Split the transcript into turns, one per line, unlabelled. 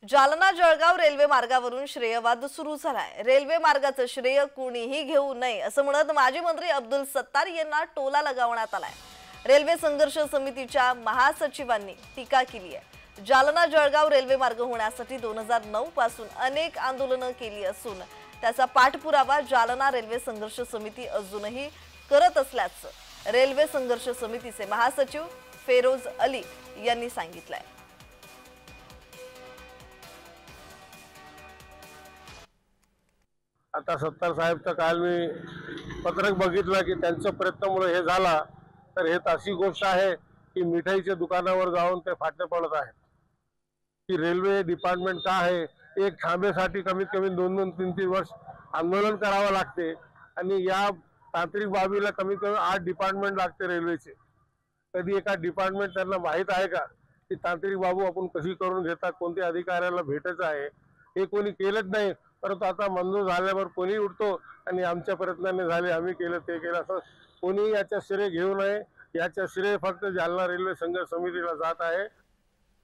Jalna Jalgaon railway मार्गावरून श्रेयवाद सुरू झालाय। रेल्वे मार्गाचं श्रेय कोणीही घेऊ नये असं म्हणत माजी मंत्री अब्दुल सत्तार यांना टोला लगावण्यात आलाय। रेल्वे संघर्ष समितीच्या महासचिवांनी टीका केली आहे। जालना जळगाव रेल्वे मार्ग होण्यासाठी 2009 पासून अनेक आंदोलनं केली असून त्याचा पाठपुरावा जालना रेल्वे संघर्ष समिती अजूनही करत असल्याचं रेल्वे संघर्ष समितीचे महासचिव फेरोज अली यांनी सांगितलंय।
आता सत्तार साहेबचं काल मी पत्रक बघितलं की त्यांच्या प्रयत्नामुळे हे झाला, तर हे अशी गोष्ट आहे की मिठाईच्या दुकानावर जाऊन ते फाटणे पडत आहेत की रेल्वे डिपार्टमेंट का आहे। एक थांबेसाठी कमीत कमी 2-2, 3-3 वर्ष आंदोलन करावं लागते आणि या तांत्रिक बाबीला कमीत कमी 8 डिपार्टमेंट लागते रेल्वेचे। कधी एका डिपार्टमेंट त्यांना माहीत आहे का की तांत्रिक बाबू आपण कशी करून घेतात, कोणत्या अधिकाऱ्याला भेटायचं आहे, हे कोणी केलंच नाही। परंतु आता मंजूर झाल्यावर कोणी उठतो आणि आमच्या प्रयत्नाने झाले, आम्ही केलं ते केलं असं कोणी याचा श्रेय घेऊ नये। याचा श्रेय फक्त जालना रेल्वे संघर्ष समितीला जात आहे।